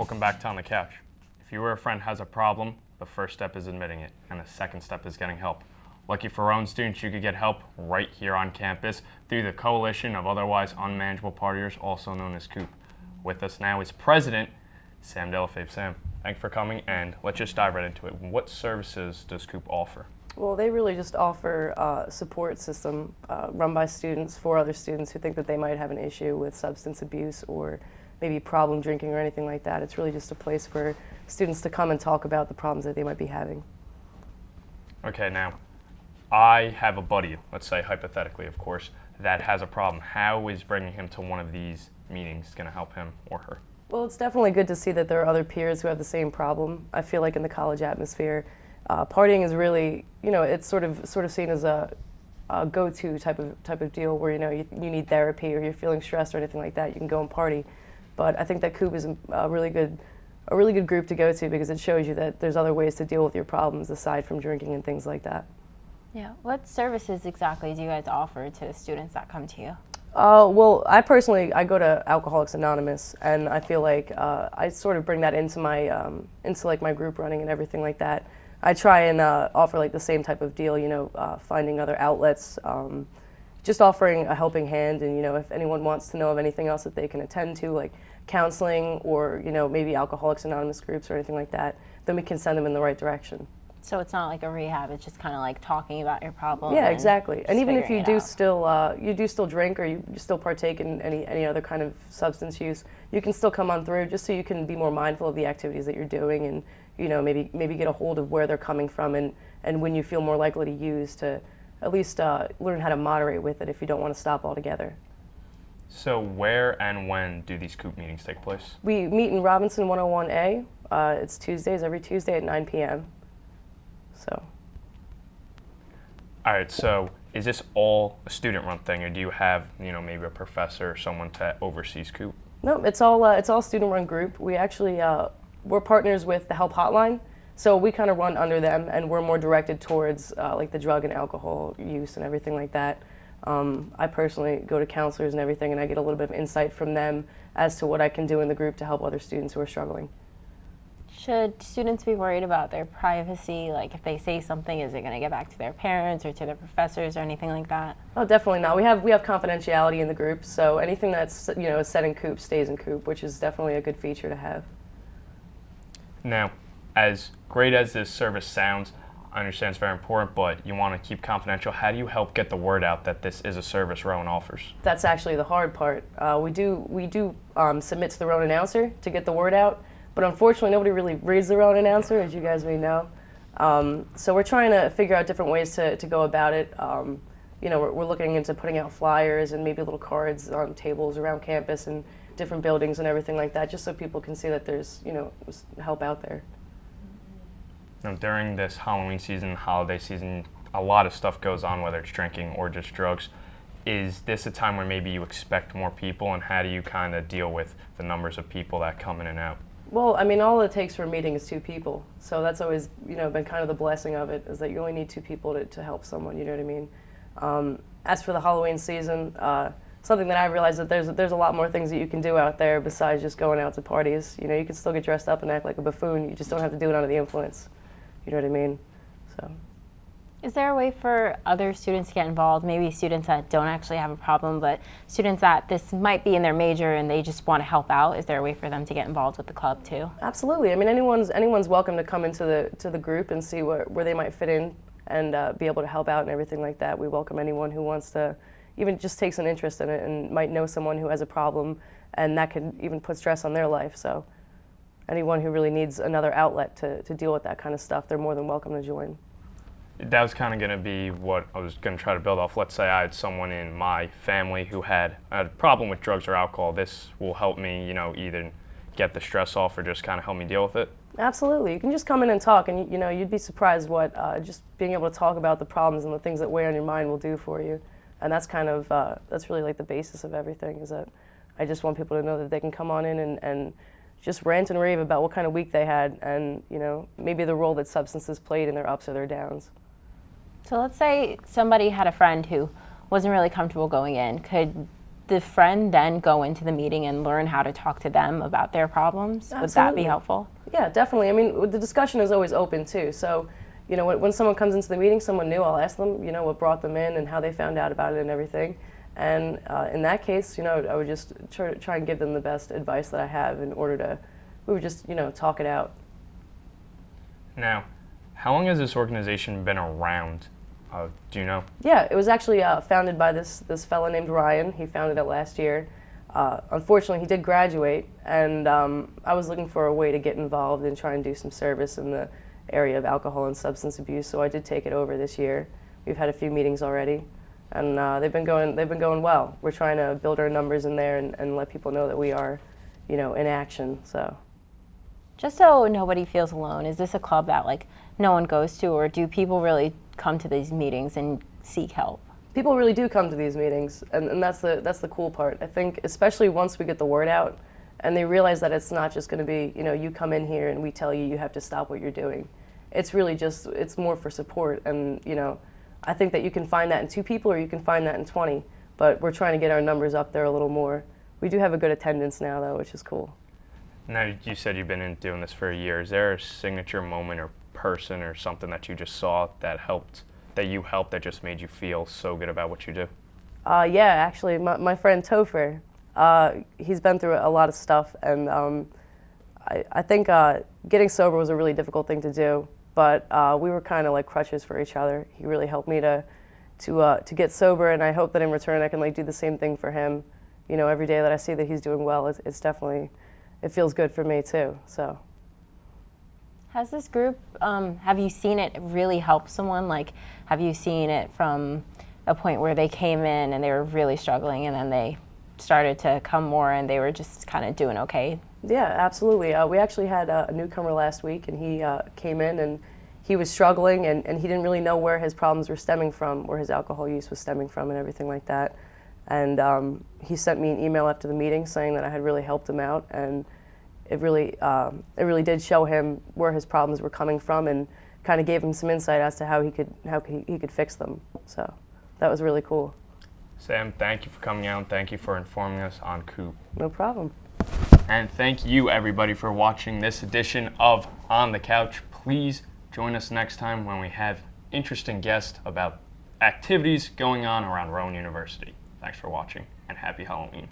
Welcome back to On the Couch. If you or a friend has a problem, the first step is admitting it, and the second step is getting help. Lucky for Rowan students, you could get help right here on campus through the Coalition of Otherwise Unmanageable Partiers, also known as C.O.U.P. With us now is President Sam Delafave. Sam, thanks for coming, and let's just dive right into it. What services does C.O.U.P offer? Well, they really just offer a support system run by students for other students who think that they might have an issue with substance abuse or maybe problem drinking or anything like that. It's really just a place for students to come and talk about the problems that they might be having. Okay, now, I have a buddy, let's say hypothetically, of course, that has a problem. How is bringing him to one of these meetings going to help him or her? Well, it's definitely good to see that there are other peers who have the same problem. I feel like in the college atmosphere, partying is really, it's sort of seen as a go-to type of deal where, you need therapy or you're feeling stressed or anything like that, you can go and party. But I think that C.O.U.P is a really good group to go to because it shows you that there's other ways to deal with your problems aside from drinking and things like that. Yeah. What services exactly do you guys offer to the students that come to you? Well, I go to Alcoholics Anonymous, and I feel like I sort of bring that into my my group running and everything like that. I try and offer like the same type of deal, finding other outlets, just offering a helping hand, and if anyone wants to know of anything else that they can attend to, like counseling or maybe Alcoholics Anonymous groups or anything like that, then we can send them in the right direction. So it's not like a rehab; it's just kind of like talking about your problem. Yeah, exactly. And even if you do still drink or you still partake in any other kind of substance use, you can still come on through just so you can be more mindful of the activities that you're doing, and maybe get a hold of where they're coming from, and when you feel more likely to use, to at least learn how to moderate with it if you don't want to stop altogether. So where and when do these C.O.U.P meetings take place? We meet in Robinson 101A. It's Tuesdays, every Tuesday at 9 p.m. So. All right, so is this all a student-run thing, or do you have, maybe a professor or someone to oversee C.O.U.P? No, it's all student-run group. We actually, we're partners with the Help Hotline, so we kind of run under them, and we're more directed towards like the drug and alcohol use and everything like that. I personally go to counselors and everything, and I get a little bit of insight from them as to what I can do in the group to help other students who are struggling. Should students be worried about their privacy? Like if they say something, is it going to get back to their parents or to their professors or anything like that? Oh, definitely not. We have confidentiality in the group, so anything that's said in C.O.U.P stays in C.O.U.P, which is definitely a good feature to have. Now, as great as this service sounds, I understand it's very important, but you want to keep confidential. How do you help get the word out that this is a service Rowan offers? That's actually the hard part. We do submit to the Rowan announcer to get the word out, but unfortunately nobody really reads the Rowan announcer, as you guys may know. So we're trying to figure out different ways to go about it. We're looking into putting out flyers and maybe little cards on tables around campus and different buildings and everything like that, just so people can see that there's help out there. Now, during this Halloween season, holiday season, a lot of stuff goes on, whether it's drinking or just drugs. Is this a time where maybe you expect more people, and how do you kind of deal with the numbers of people that come in and out? Well, I mean, all it takes for a meeting is 2 people. So that's always, been kind of the blessing of it, is that you only need 2 people to help someone, you know what I mean? As for the Halloween season, something that I realized that there's a lot more things that you can do out there besides just going out to parties. You can still get dressed up and act like a buffoon. You just don't have to do it under the influence. You know what I mean? So. Is there a way for other students to get involved? Maybe students that don't actually have a problem, but students that this might be in their major and they just want to help out. Is there a way for them to get involved with the club too? Absolutely. I mean, anyone's welcome to come into the group and see where they might fit in and be able to help out and everything like that. We welcome anyone who wants to, even just takes an interest in it and might know someone who has a problem, and that could even put stress on their life. So anyone who really needs another outlet to deal with that kind of stuff, they're more than welcome to join. That was kind of going to be what I was going to try to build off. Let's say I had someone in my family who had a problem with drugs or alcohol. This will help me, either get the stress off or just kind of help me deal with it. Absolutely. You can just come in and talk, and you'd be surprised what just being able to talk about the problems and the things that weigh on your mind will do for you. And that's kind of, that's really like the basis of everything, is that I just want people to know that they can come on in and just rant and rave about what kind of week they had, and maybe the role that substances played in their ups or their downs. So let's say somebody had a friend who wasn't really comfortable going in. Could the friend then go into the meeting and learn how to talk to them about their problems? Absolutely. Would that be helpful? Yeah, definitely. I mean, the discussion is always open too. So, you know, when someone comes into the meeting, someone new, I'll ask them, you know, what brought them in and how they found out about it and everything. And in that case, you know, I would just try and give them the best advice that I have in order to, we would just, you know, talk it out. Now, how long has this organization been around? Do you know? Yeah, it was actually founded by this fellow named Ryan. He founded it last year. Unfortunately, he did graduate, and I was looking for a way to get involved and try and do some service in the area of alcohol and substance abuse. So I did take it over this year. We've had a few meetings already, and they've been going well. We're trying to build our numbers in there and let people know that we are, you know, in action. So. Just so nobody feels alone, is this a club that like no one goes to, or do people really come to these meetings and seek help? People really do come to these meetings, and that's the cool part. I think especially once we get the word out, and they realize that it's not just going to be, you know, you come in here and we tell you have to stop what you're doing. It's really just, it's more for support, and you know, I think that you can find that in 2 people or you can find that in 20, but we're trying to get our numbers up there a little more. We do have a good attendance now though, which is cool. Now, you said you've been doing this for a year. Is there a signature moment or person or something that you just saw that you helped, that just made you feel so good about what you do? Yeah, actually, my friend Topher, he's been through a lot of stuff, and I think getting sober was a really difficult thing to do, but we were kind of like crutches for each other. He really helped me to get sober, and I hope that in return I can like do the same thing for him. You know, every day that I see that he's doing well, it's definitely, it feels good for me too, so. Has this group, have you seen it really help someone? Like, have you seen it from a point where they came in and they were really struggling and then they started to come more and they were just kind of doing okay? Yeah, absolutely. We actually had a newcomer last week, and he came in and he was struggling, and he didn't really know where his problems were stemming from, where his alcohol use was stemming from and everything like that. And he sent me an email after the meeting saying that I had really helped him out, and it really did show him where his problems were coming from, and kind of gave him some insight as to how he could fix them. So that was really cool. Sam, thank you for coming out. Thank you for informing us on C.O.U.P. No problem. And thank you, everybody, for watching this edition of On the Couch. Please join us next time when we have interesting guests about activities going on around Rowan University. Thanks for watching, and happy Halloween.